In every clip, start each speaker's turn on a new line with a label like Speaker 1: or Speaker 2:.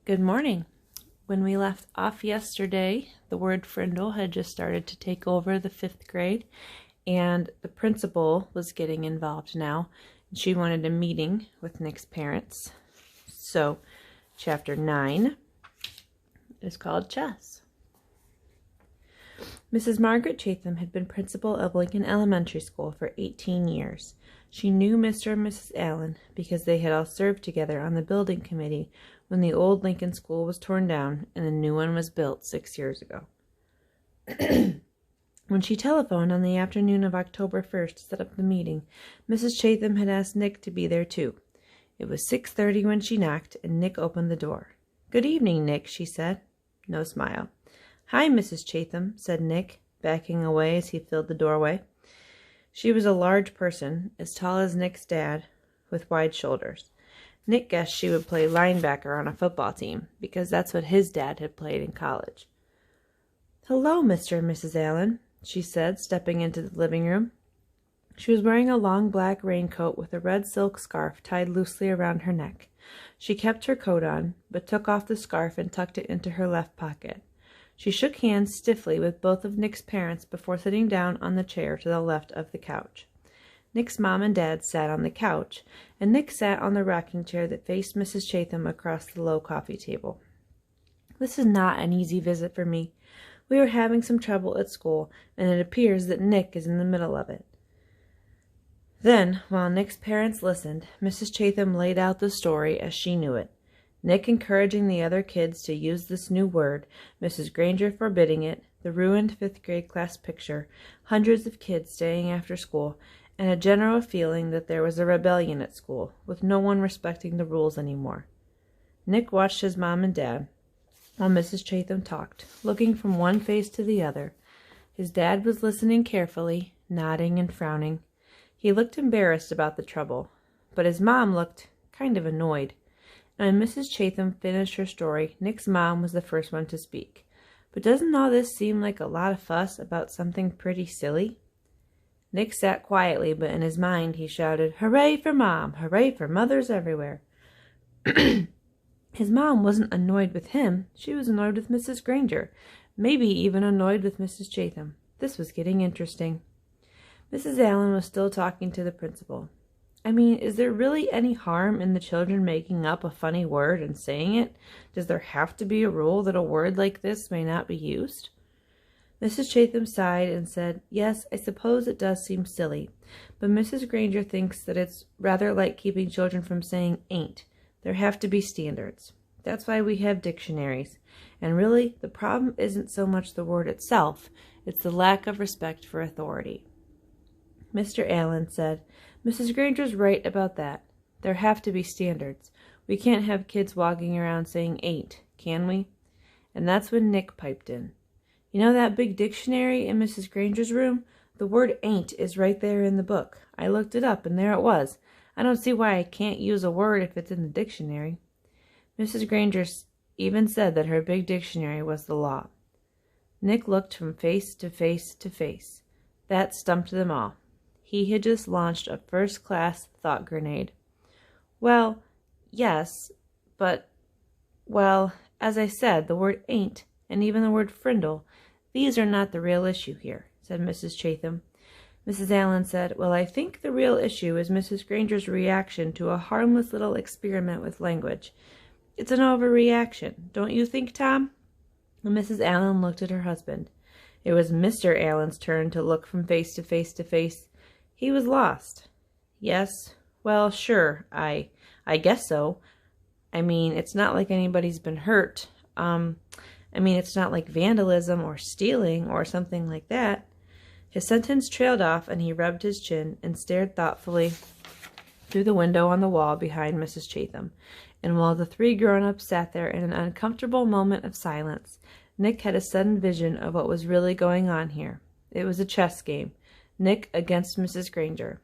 Speaker 1: Good morning. When we left off yesterday, the word Frindle had just started to take over the 5th grade, and the principal was getting involved now. She wanted a meeting with Nick's parents. So, chapter 9 is called Chess. Mrs. Margaret Chatham had been principal of Lincoln Elementary School for 18 years. She knew Mr. and Mrs. Allen because they had all served together on the building committee when the old Lincoln School was torn down and a new one was built 6 years ago. When she telephoned on the afternoon of October 1st to set up the meeting, Mrs. Chatham had asked Nick to be there too. It was 6:30 when she knocked, and Nick opened the door. "Good evening, Nick," she said. No smile. "Hi, Mrs. Chatham," said Nick, backing away as he filled the doorway. She was a large person, as tall as Nick's dad, with wide shoulders. Nick guessed she would play linebacker on a football team, because that's what his dad had played in college. "Hello, Mr. and Mrs. Allen," she said, stepping into the living room. She was wearing a long black raincoat with a red silk scarf tied loosely around her neck. She kept her coat on, but took off the scarf and tucked it into her left pocket. She shook hands stiffly with both of Nick's parents before sitting down on the chair to the left of the couch. Nick's mom and dad sat on the couch, and Nick sat on the rocking chair that faced Mrs. Chatham across the low coffee table. "This is not an easy visit for me. We are having some trouble at school, and it appears that Nick is in the middle of it." Then, while Nick's parents listened, Mrs. Chatham laid out the story as she knew it. Nick encouraging the other kids to use this new word, Mrs. Granger forbidding it, the ruined 5th grade class picture, hundreds of kids staying after school, and a general feeling that there was a rebellion at school, with no one respecting the rules anymore. Nick watched his mom and dad while Mrs. Chatham talked, looking from one face to the other. His dad was listening carefully, nodding and frowning. He looked embarrassed about the trouble, but his mom looked kind of annoyed. And when Mrs. Chatham finished her story, Nick's mom was the first one to speak. "But doesn't all this seem like a lot of fuss about something pretty silly?" Nick sat quietly, but in his mind he shouted, "Hooray for Mom! Hooray for mothers everywhere!" His mom wasn't annoyed with him. She was annoyed with Mrs. Granger, maybe even annoyed with Mrs. Chatham. This was getting interesting. Mrs. Allen was still talking to the principal. "I mean, is there really any harm in the children making up a funny word and saying it? Does there have to be a rule that a word like this may not be used?" Mrs. Chatham sighed and said, "Yes, I suppose it does seem silly, but Mrs. Granger thinks that it's rather like keeping children from saying ain't. There have to be standards. That's why we have dictionaries. And really, the problem isn't so much the word itself, it's the lack of respect for authority." Mr. Allen said, "Mrs. Granger's right about that. There have to be standards. We can't have kids walking around saying ain't, can we?" And that's when Nick piped in. "You know that big dictionary in Mrs. Granger's room? The word ain't is right there in the book. I looked it up, and there it was. I don't see why I can't use a word if it's in the dictionary." Mrs. Granger even said that her big dictionary was the law. Nick looked from face to face to face. That stumped them all. He had just launched a first-class thought grenade. "Well, yes, but, well, as I said, the word ain't, and even the word frindle, these are not the real issue here," said Mrs. Chatham. Mrs. Allen said, "Well, I think the real issue is Mrs. Granger's reaction to a harmless little experiment with language. It's an overreaction, don't you think, Tom?" And Mrs. Allen looked at her husband. It was Mr. Allen's turn to look from face to face to face. He was lost. "Yes, well, sure, I guess so. I mean, it's not like anybody's been hurt. It's not like vandalism or stealing or something like that." His sentence trailed off, and he rubbed his chin and stared thoughtfully through the window on the wall behind Mrs. Chatham. And while the three grown-ups sat there in an uncomfortable moment of silence, Nick had a sudden vision of what was really going on here. It was a chess game. Nick against Mrs. Granger.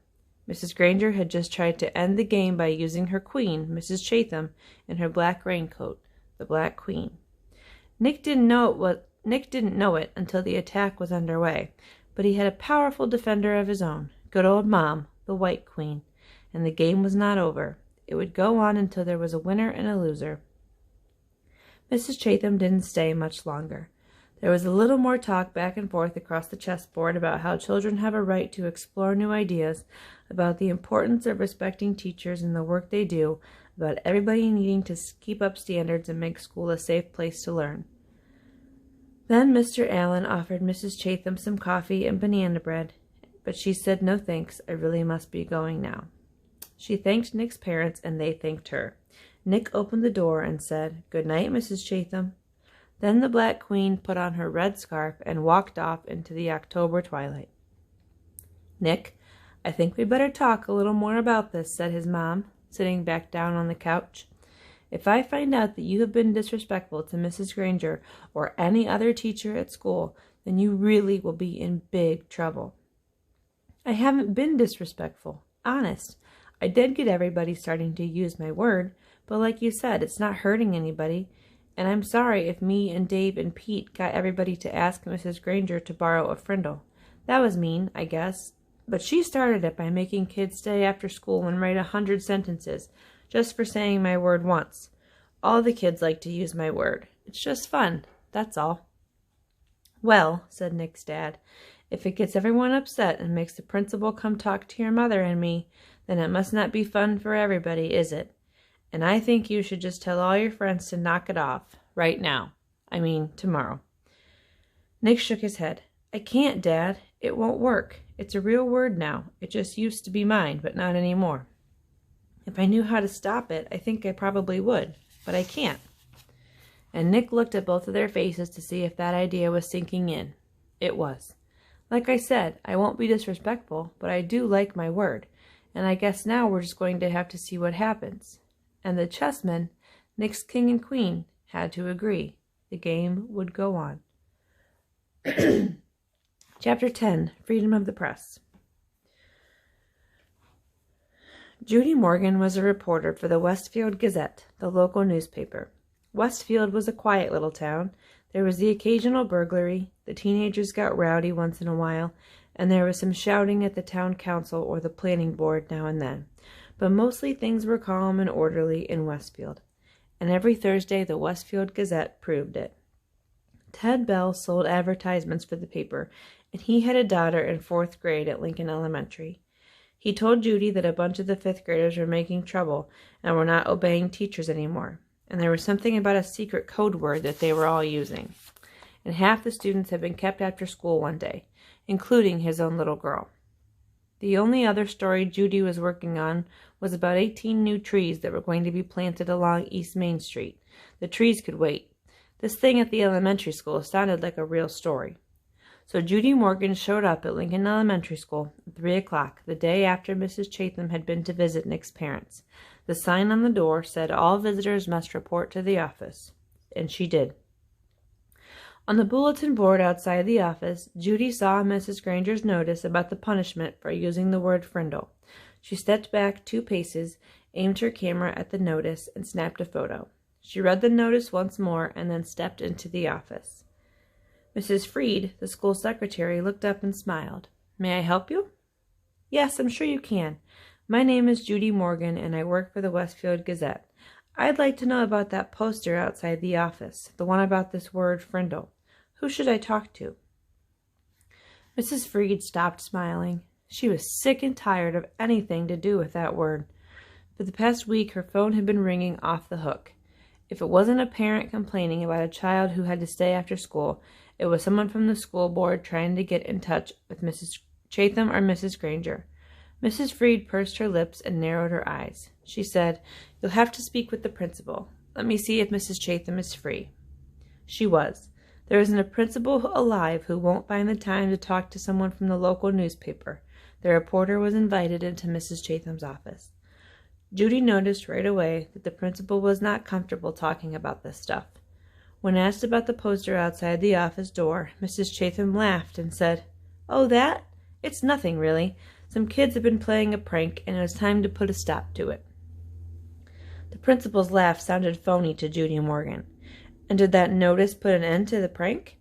Speaker 1: Mrs. Granger had just tried to end the game by using her queen, Mrs. Chatham, in her black raincoat, the Black Queen. Nick didn't know it until the attack was underway, but he had a powerful defender of his own, good old Mom, the White Queen, and the game was not over. It would go on until there was a winner and a loser. Mrs. Chatham didn't stay much longer. There was a little more talk back and forth across the chessboard about how children have a right to explore new ideas, about the importance of respecting teachers and the work they do, about everybody needing to keep up standards and make school a safe place to learn. Then Mr. Allen offered Mrs. Chatham some coffee and banana bread, but she said, "No thanks, I really must be going now." She thanked Nick's parents, and they thanked her. Nick opened the door and said, "Good night, Mrs. Chatham." Then the Black Queen put on her red scarf and walked off into the October twilight. "Nick, I think we'd better talk a little more about this," said his mom, sitting back down on the couch. "If I find out that you have been disrespectful to Mrs. Granger or any other teacher at school, then you really will be in big trouble." "I haven't been disrespectful. Honest. I did get everybody starting to use my word, but like you said, it's not hurting anybody. And I'm sorry if me and Dave and Pete got everybody to ask Mrs. Granger to borrow a Frindle. That was mean, I guess. But she started it by making kids stay after school and write 100 sentences, just for saying my word once. All the kids like to use my word. It's just fun, that's all." "Well," said Nick's dad, "if it gets everyone upset and makes the principal come talk to your mother and me, then it must not be fun for everybody, is it? And I think you should just tell all your friends to knock it off, right now. I mean, tomorrow." Nick shook his head. "I can't, Dad. It won't work. It's a real word now. It just used to be mine, but not anymore. If I knew how to stop it, I think I probably would, but I can't." And Nick looked at both of their faces to see if that idea was sinking in. It was. "Like I said, I won't be disrespectful, but I do like my word, and I guess now we're just going to have to see what happens." And the chessmen, Nick's king and queen, had to agree. The game would go on. Chapter 10, Freedom of the Press. Judy Morgan was a reporter for the Westfield Gazette, the local newspaper. Westfield was a quiet little town. There was the occasional burglary, the teenagers got rowdy once in a while, and there was some shouting at the town council or the planning board now and then. But mostly things were calm and orderly in Westfield, and every Thursday the Westfield Gazette proved it. Ted Bell sold advertisements for the paper, and he had a daughter in 4th grade at Lincoln Elementary. He told Judy that a bunch of the 5th graders were making trouble and were not obeying teachers anymore, and there was something about a secret code word that they were all using. And half the students had been kept after school one day, including his own little girl. The only other story Judy was working on was about 18 new trees that were going to be planted along East Main Street. The trees could wait. This thing at the elementary school sounded like a real story. So Judy Morgan showed up at Lincoln Elementary School at 3 o'clock, the day after Mrs. Chatham had been to visit Nick's parents. The sign on the door said all visitors must report to the office, and she did. On the bulletin board outside the office, Judy saw Mrs. Granger's notice about the punishment for using the word Frindle. She stepped back 2 paces, aimed her camera at the notice, and snapped a photo. She read the notice once more and then stepped into the office. Mrs. Freed, the school secretary, looked up and smiled. "May I help you?" "Yes, I'm sure you can. My name is Judy Morgan, and I work for the Westfield Gazette. I'd like to know about that poster outside the office, the one about this word Frindle. Who should I talk to?" Mrs. Freed stopped smiling. She was sick and tired of anything to do with that word. For the past week, her phone had been ringing off the hook. If it wasn't a parent complaining about a child who had to stay after school, it was someone from the school board trying to get in touch with Mrs. Chatham or Mrs. Granger. Mrs. Freed pursed her lips and narrowed her eyes. She said, "You'll have to speak with the principal. Let me see if Mrs. Chatham is free." She was. There isn't a principal alive who won't find the time to talk to someone from the local newspaper. The reporter was invited into Mrs. Chatham's office. Judy noticed right away that the principal was not comfortable talking about this stuff. When asked about the poster outside the office door, Mrs. Chatham laughed and said, "Oh, that? It's nothing, really. Some kids have been playing a prank, and it was time to put a stop to it." The principal's laugh sounded phony to Judy Morgan. "And did that notice put an end to the prank?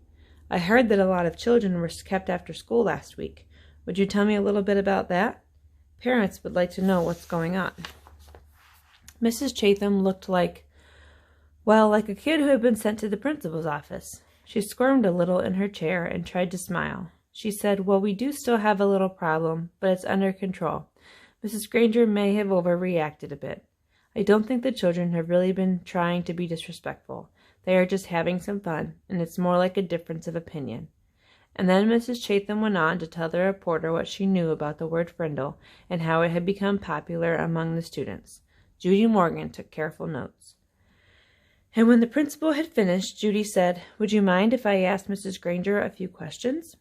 Speaker 1: I heard that a lot of children were kept after school last week. Would you tell me a little bit about that? Parents would like to know what's going on." Mrs. Chatham looked like, Well, like a kid who had been sent to the principal's office. She squirmed a little in her chair and tried to smile. She said, well, we do still have a little problem, but it's under control. Mrs. Granger may have overreacted a bit. I don't think the children have really been trying to be disrespectful. They are just having some fun, and it's more like a difference of opinion. And then Mrs. Chatham went on to tell the reporter what she knew about the word Frindle and how it had become popular among the students. Judy Morgan took careful notes. And when the principal had finished, Judy said, would you mind if I asked Mrs. Granger a few questions?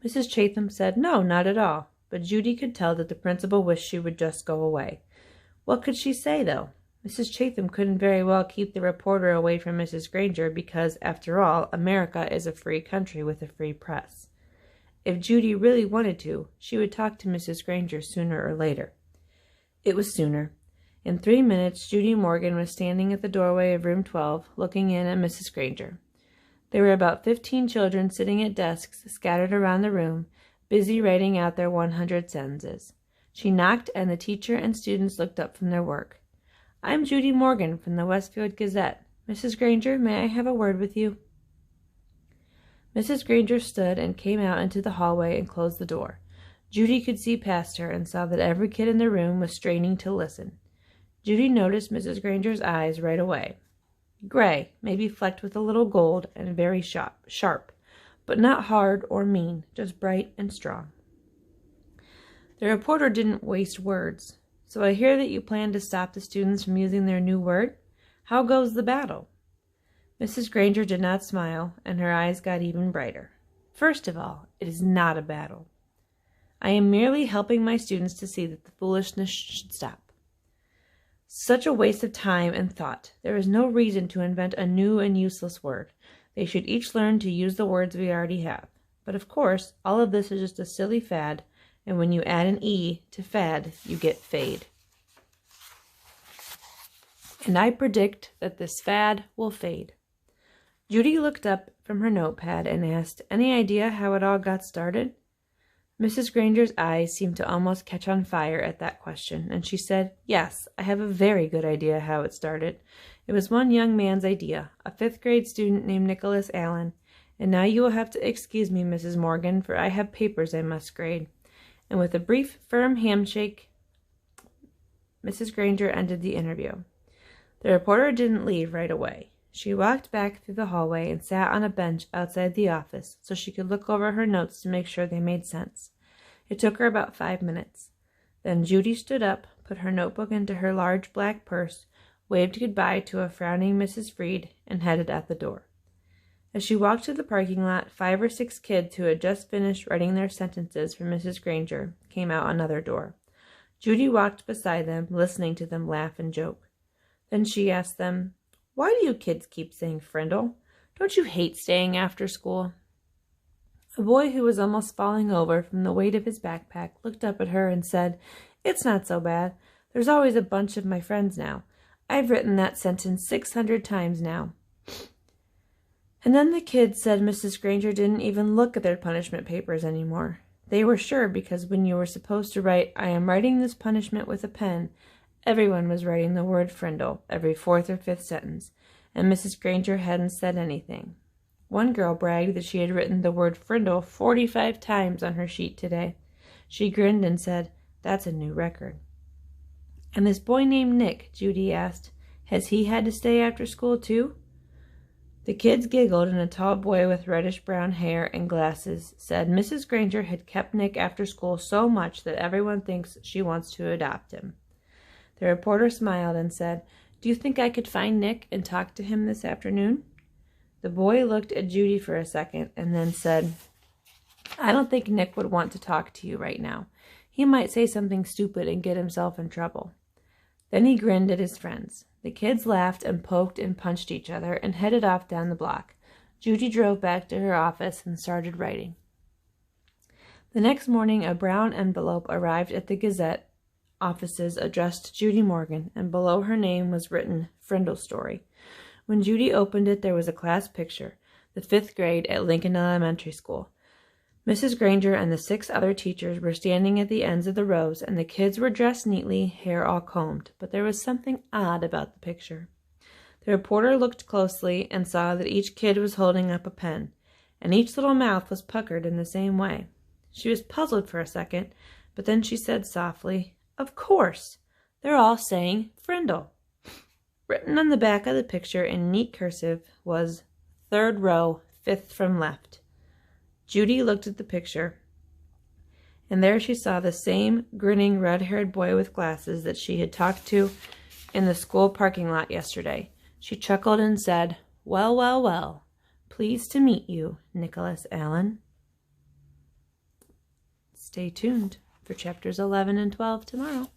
Speaker 1: Mrs. Chatham said, no, not at all. But Judy could tell that the principal wished she would just go away. What could she say, though? Mrs. Chatham couldn't very well keep the reporter away from Mrs. Granger because, after all, America is a free country with a free press. If Judy really wanted to, she would talk to Mrs. Granger sooner or later. It was sooner. In 3 minutes, Judy Morgan was standing at the doorway of room 12, looking in at Mrs. Granger. There were about 15 children sitting at desks scattered around the room, busy writing out their 100 sentences. She knocked, and the teacher and students looked up from their work. I'm Judy Morgan from the Westfield Gazette. Mrs. Granger, may I have a word with you? Mrs. Granger stood and came out into the hallway and closed the door. Judy could see past her and saw that every kid in the room was straining to listen. Judy noticed Mrs. Granger's eyes right away. Gray, maybe flecked with a little gold, and very sharp, but not hard or mean, just bright and strong. The reporter didn't waste words. So I hear that you plan to stop the students from using their new word? How goes the battle? Mrs. Granger did not smile, and her eyes got even brighter. First of all, it is not a battle. I am merely helping my students to see that the foolishness should stop. Such a waste of time and thought. There is no reason to invent a new and useless word. They should each learn to use the words we already have. But of course, all of this is just a silly fad, and when you add an E to fad, you get fade. And I predict that this fad will fade. Judy looked up from her notepad and asked, any idea how it all got started? Mrs. Granger's eyes seemed to almost catch on fire at that question, and she said, yes, I have a very good idea how it started. It was one young man's idea, a 5th grade student named Nicholas Allen. And now you will have to excuse me, Mrs. Morgan, for I have papers I must grade. And with a brief, firm handshake, Mrs. Granger ended the interview. The reporter didn't leave right away. She walked back through the hallway and sat on a bench outside the office so she could look over her notes to make sure they made sense. It took her about 5 minutes. Then Judy stood up, put her notebook into her large black purse, waved goodbye to a frowning Mrs. Freed, and headed out the door. As she walked to the parking lot, 5 or 6 kids who had just finished writing their sentences for Mrs. Granger came out another door. Judy walked beside them, listening to them laugh and joke. Then she asked them, why do you kids keep saying Frindle? Don't you hate staying after school? A boy who was almost falling over from the weight of his backpack looked up at her and said, it's not so bad. There's always a bunch of my friends now. I've written that sentence 600 times now. And then the kids said Mrs. Granger didn't even look at their punishment papers anymore. They were sure because when you were supposed to write, I am writing this punishment with a pen, everyone was writing the word Frindle every 4th or 5th sentence, and Mrs. Granger hadn't said anything. One girl bragged that she had written the word Frindle 45 times on her sheet today. She grinned and said, that's a new record. And this boy named Nick, Judy asked, has he had to stay after school too? The kids giggled, and a tall boy with reddish-brown hair and glasses said Mrs. Granger had kept Nick after school so much that everyone thinks she wants to adopt him. The reporter smiled and said, do you think I could find Nick and talk to him this afternoon? The boy looked at Judy for a second and then said, I don't think Nick would want to talk to you right now. He might say something stupid and get himself in trouble. Then he grinned at his friends. The kids laughed and poked and punched each other and headed off down the block. Judy drove back to her office and started writing. The next morning, a brown envelope arrived at the Gazette offices addressed to Judy Morgan, and below her name was written, Frindle Story. When Judy opened it, there was a class picture, the 5th grade at Lincoln Elementary School. Mrs. Granger and the 6 other teachers were standing at the ends of the rows, and the kids were dressed neatly, hair all combed, but there was something odd about the picture. The reporter looked closely and saw that each kid was holding up a pen, and each little mouth was puckered in the same way. She was puzzled for a second, but then she said softly, "Of course! They're all saying Frindle." Written on the back of the picture in neat cursive was, "Third row, fifth from left." Judy looked at the picture, and there she saw the same grinning red-haired boy with glasses that she had talked to in the school parking lot yesterday. She chuckled and said, "Well, well, well. Pleased to meet you, Nicholas Allen." Stay tuned for chapters 11 and 12 tomorrow.